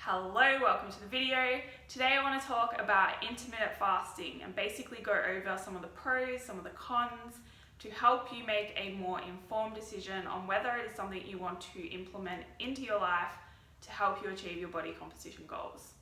Hello, welcome to the video. Today I want to talk about intermittent fasting and basically go over some of the pros, some of the cons to help you make a more informed decision on whether it is something you want to implement into your life to help you achieve your body composition goals.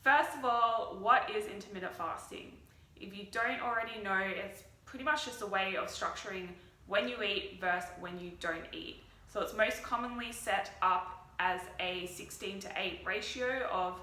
First of all, what is intermittent fasting? If you don't already know, it's pretty much just a way of structuring when you eat versus when you don't eat. So it's most commonly set up as a 16 to 8 ratio of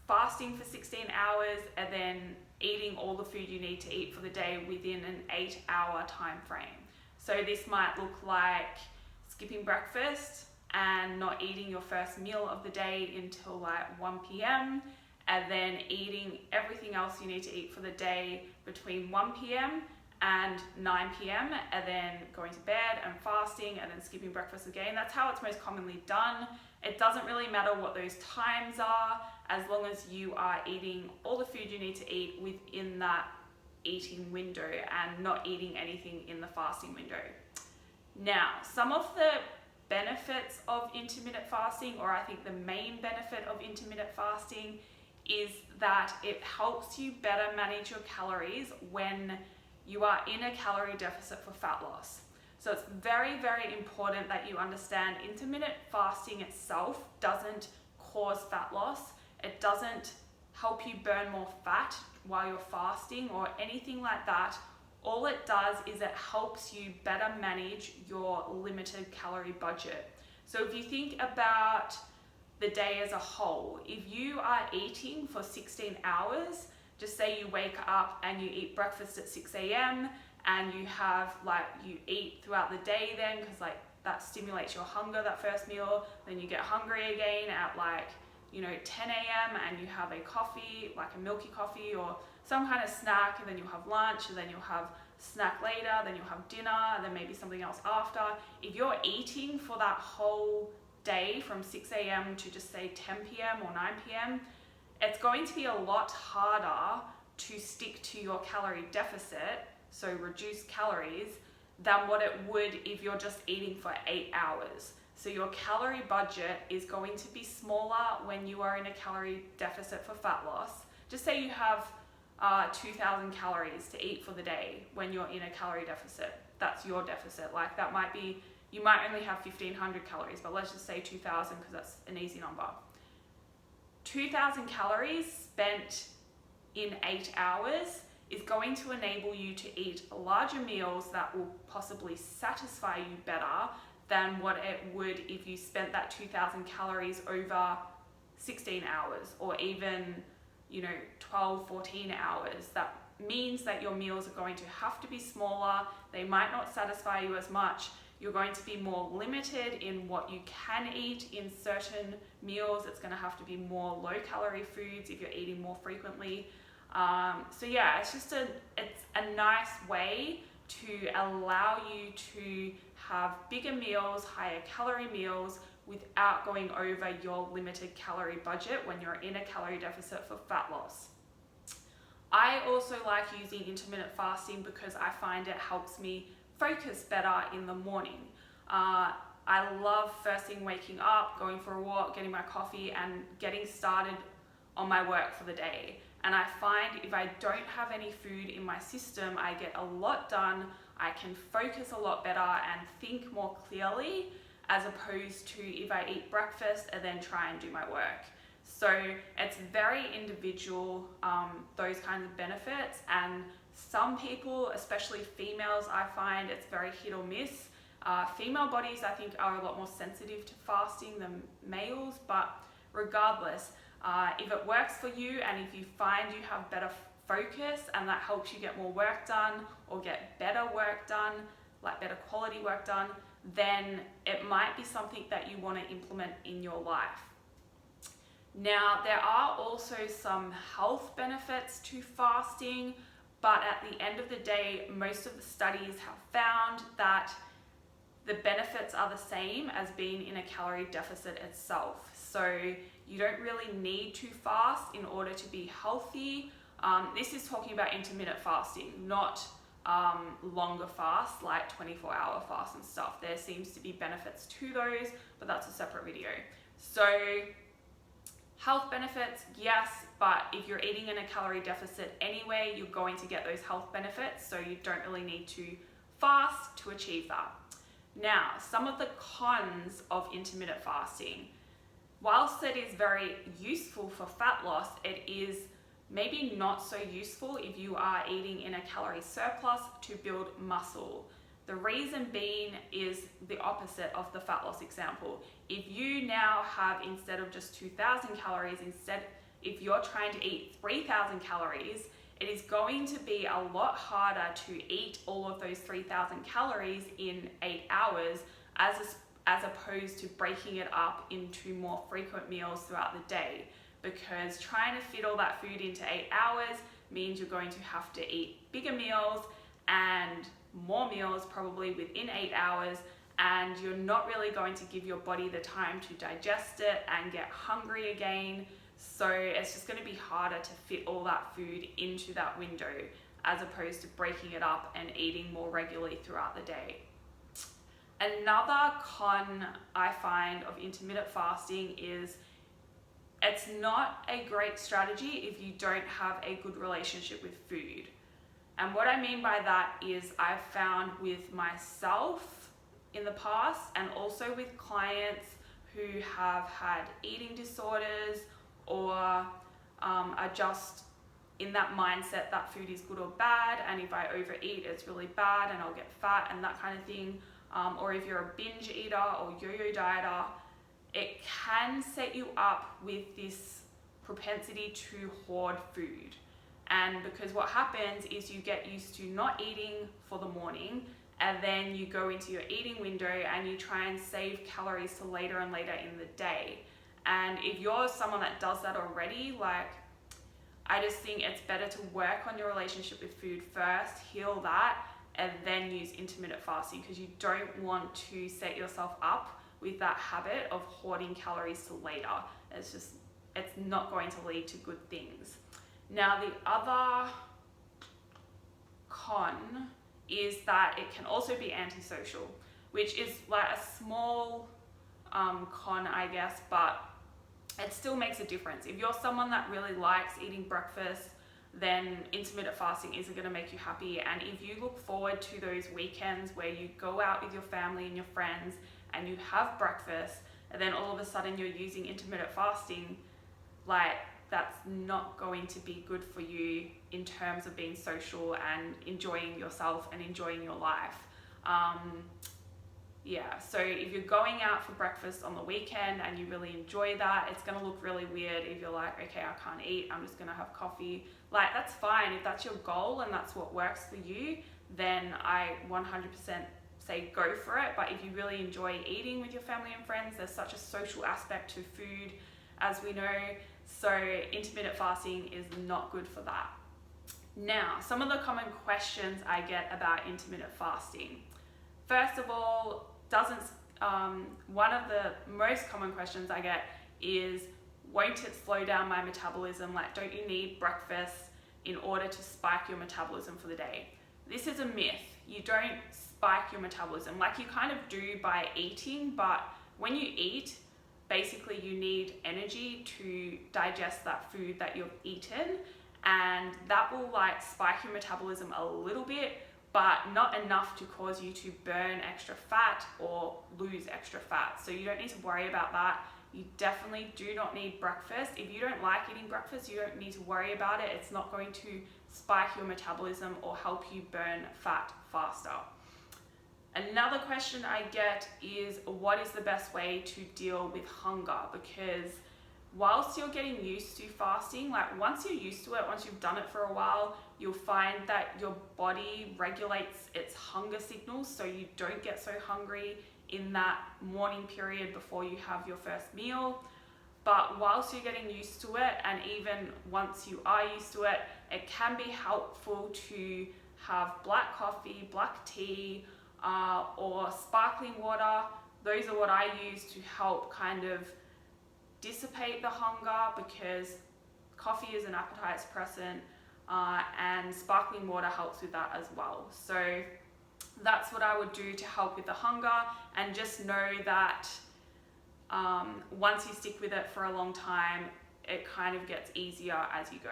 fasting for 16 hours and then eating all the food you need to eat for the day within an 8-hour time frame. So this might look like skipping breakfast and not eating your first meal of the day until like 1 p.m. and then eating everything else you need to eat for the day between 1 p.m. and 9 p.m. and then going to bed and fasting and then skipping breakfast again. That's how it's most commonly done. It doesn't really matter what those times are as long as you are eating all the food you need to eat within that eating window and not eating anything in the fasting window. Now, some of the benefits of intermittent fasting, or I think the main benefit of intermittent fasting, is that it helps you better manage your calories when you are in a calorie deficit for fat loss. So it's very, very important that you understand intermittent fasting itself doesn't cause fat loss. It doesn't help you burn more fat while you're fasting or anything like that. All it does is it helps you better manage your limited calorie budget. So if you think about the day as a whole, if you are eating for 16 hours, just say you wake up and you eat breakfast at 6 a.m. and you eat throughout the day then, because that stimulates your hunger, that first meal. Then you get hungry again at 10 a.m. and you have a coffee, like a milky coffee or some kind of snack, and then you'll have lunch, and then you'll have snack later, then you'll have dinner, and then maybe something else after. If you're eating for that whole day from 6 a.m. to just say 10 p.m. or 9 p.m., it's going to be a lot harder to stick to your calorie deficit, so reduce calories, than what it would if you're just eating for 8 hours. So your calorie budget is going to be smaller when you are in a calorie deficit for fat loss. Just say you have 2,000 calories to eat for the day when you're in a calorie deficit. That's your deficit. That might be, you might only have 1,500 calories, but let's just say 2,000 because that's an easy number. 2,000 calories spent in 8 hours is going to enable you to eat larger meals that will possibly satisfy you better than what it would if you spent that 2,000 calories over 16 hours or even 12, 14 hours. That means that your meals are going to have to be smaller. They might not satisfy you as much. You're going to be more limited in what you can eat in certain meals. It's going to have to be more low-calorie foods if you're eating more frequently. So yeah, it's a nice way to allow you to have bigger meals, higher calorie meals, without going over your limited calorie budget when you're in a calorie deficit for fat loss. I also like using intermittent fasting because I find it helps me focus better in the morning. I love first thing waking up, going for a walk, getting my coffee and getting started on my work for the day. And I find if I don't have any food in my system, I get a lot done, I can focus a lot better and think more clearly, as opposed to if I eat breakfast and then try and do my work. So it's very individual, those kinds of benefits, and some people, especially females, I find it's very hit or miss. Female bodies, I think, are a lot more sensitive to fasting than males, but regardless, if it works for you and if you find you have better focus and that helps you get more work done or get better work done, like better quality work done, then it might be something that you want to implement in your life. Now, there are also some health benefits to fasting, but at the end of the day, most of the studies have found that the benefits are the same as being in a calorie deficit itself. So you don't really need to fast in order to be healthy. This is talking about intermittent fasting, not longer fasts like 24-hour fasts and stuff. There seems to be benefits to those, but that's a separate video. So Health benefits, yes, but if you're eating in a calorie deficit anyway, you're going to get those health benefits, so you don't really need to fast to achieve that. Now, some of the cons of intermittent fasting. Whilst it is very useful for fat loss, it is maybe not so useful if you are eating in a calorie surplus to build muscle. The reason being is the opposite of the fat loss example. If you now have, instead of just 2,000 calories, if you're trying to eat 3,000 calories, it is going to be a lot harder to eat all of those 3,000 calories in 8 hours as opposed to breaking it up into more frequent meals throughout the day. Because trying to fit all that food into 8 hours means you're going to have to eat bigger meals and more meals probably within 8 hours, and you're not really going to give your body the time to digest it and get hungry again. So it's just going to be harder to fit all that food into that window as opposed to breaking it up and eating more regularly throughout the day. Another con I find of intermittent fasting is it's not a great strategy if you don't have a good relationship with food. And what I mean by that is I've found with myself in the past and also with clients who have had eating disorders or are just in that mindset that food is good or bad, and if I overeat it's really bad and I'll get fat and that kind of thing, or if you're a binge eater or yo-yo dieter, it can set you up with this propensity to hoard food. And because what happens is you get used to not eating for the morning, and then you go into your eating window and you try and save calories to later and later in the day. And if you're someone that does that already, like, I just think it's better to work on your relationship with food first, heal that, and then use intermittent fasting, because you don't want to set yourself up with that habit of hoarding calories to later. It's not going to lead to good things. Now, the other con is that it can also be antisocial, which is like a small con, I guess, but it still makes a difference. If you're someone that really likes eating breakfast, then intermittent fasting isn't going to make you happy. And if you look forward to those weekends where you go out with your family and your friends and you have breakfast, and then all of a sudden you're using intermittent fasting, like, that's not going to be good for you in terms of being social and enjoying yourself and enjoying your life. So if you're going out for breakfast on the weekend and you really enjoy that, it's going to look really weird if you're like, okay, I can't eat, I'm just going to have coffee. Like, that's fine. If that's your goal and that's what works for you, then I 100% say go for it. But if you really enjoy eating with your family and friends, there's such a social aspect to food, as we know. So intermittent fasting is not good for that. Now, some of the common questions I get about intermittent fasting. First of all, one of the most common questions I get is, won't it slow down my metabolism? Like, don't you need breakfast in order to spike your metabolism for the day? This is a myth. You don't spike your metabolism. Like, you kind of do by eating, but when you eat, basically you need energy to digest that food that you've eaten, and that will like spike your metabolism a little bit, but not enough to cause you to burn extra fat or lose extra fat. So you don't need to worry about that. You definitely do not need breakfast. If you don't like eating breakfast, you don't need to worry about it. It's not going to spike your metabolism or help you burn fat faster. Another question I get is, what is the best way to deal with hunger? Because whilst you're getting used to fasting, like, once you're used to it, once you've done it for a while, you'll find that your body regulates its hunger signals, so you don't get so hungry in that morning period before you have your first meal. But whilst you're getting used to it, and even once you are used to it, it can be helpful to have black coffee, black tea, or sparkling water. Those are what I use to help kind of dissipate the hunger, because coffee is an appetite suppressant, and sparkling water helps with that as well. So that's what I would do to help with the hunger, and just know that once you stick with it for a long time, it kind of gets easier as you go.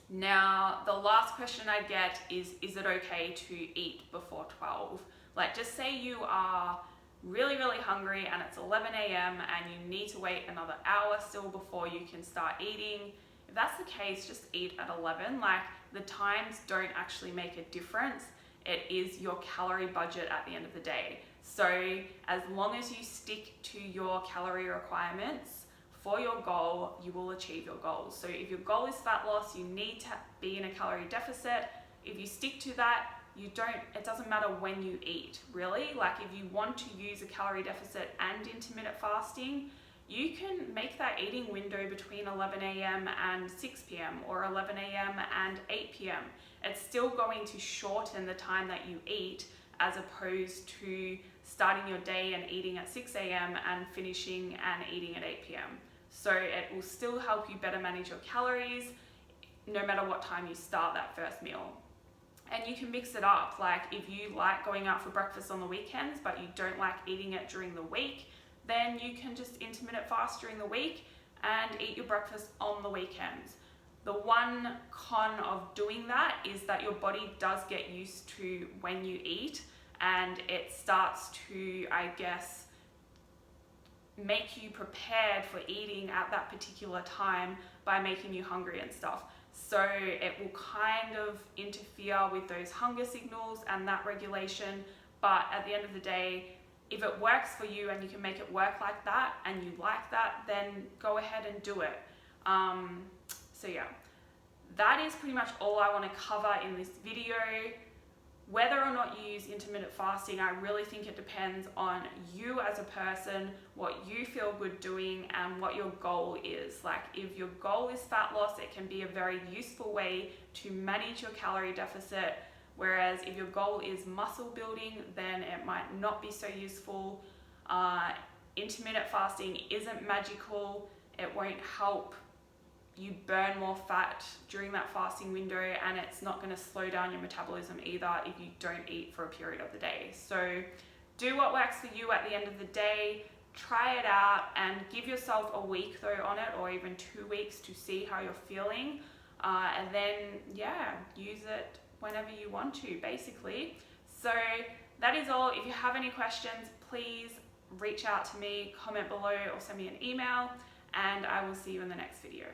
Now, the last question I get is it okay to eat before 12? Like, just say you are really, really hungry and it's 11 a.m. and you need to wait another hour still before you can start eating. If that's the case, just eat at 11. Like, the times don't actually make a difference. It is your calorie budget at the end of the day. So as long as you stick to your calorie requirements for your goal, you will achieve your goals. So if your goal is fat loss, you need to be in a calorie deficit. If you stick to that, it doesn't matter when you eat, really. Like, if you want to use a calorie deficit and intermittent fasting, you can make that eating window between 11 a.m. and 6 p.m. or 11 a.m. and 8 p.m. It's still going to shorten the time that you eat, as opposed to starting your day and eating at 6 a.m. and finishing and eating at 8 p.m. So it will still help you better manage your calories no matter what time you start that first meal. And you can mix it up. Like, if you like going out for breakfast on the weekends but you don't like eating it during the week, then you can just intermittent fast during the week and eat your breakfast on the weekends. The one con of doing that is that your body does get used to when you eat, and it starts to, I guess, make you prepared for eating at that particular time by making you hungry and stuff. So it will kind of interfere with those hunger signals and that regulation. But at the end of the day, if it works for you and you can make it work like that and you like that, then go ahead and do it. So yeah, that is pretty much all I want to cover in this video. Whether or not you use intermittent fasting, I really think it depends on you as a person, what you feel good doing, and what your goal is. Like, if your goal is fat loss, it can be a very useful way to manage your calorie deficit. Whereas if your goal is muscle building, then it might not be so useful. Intermittent fasting isn't magical. It won't help you burn more fat during that fasting window, and it's not going to slow down your metabolism either if you don't eat for a period of the day. So do what works for you at the end of the day. Try it out and give yourself a week though on it, or even 2 weeks, to see how you're feeling, and then use it whenever you want to, basically. So that is all. If you have any questions, please reach out to me, comment below, or send me an email, and I will see you in the next video.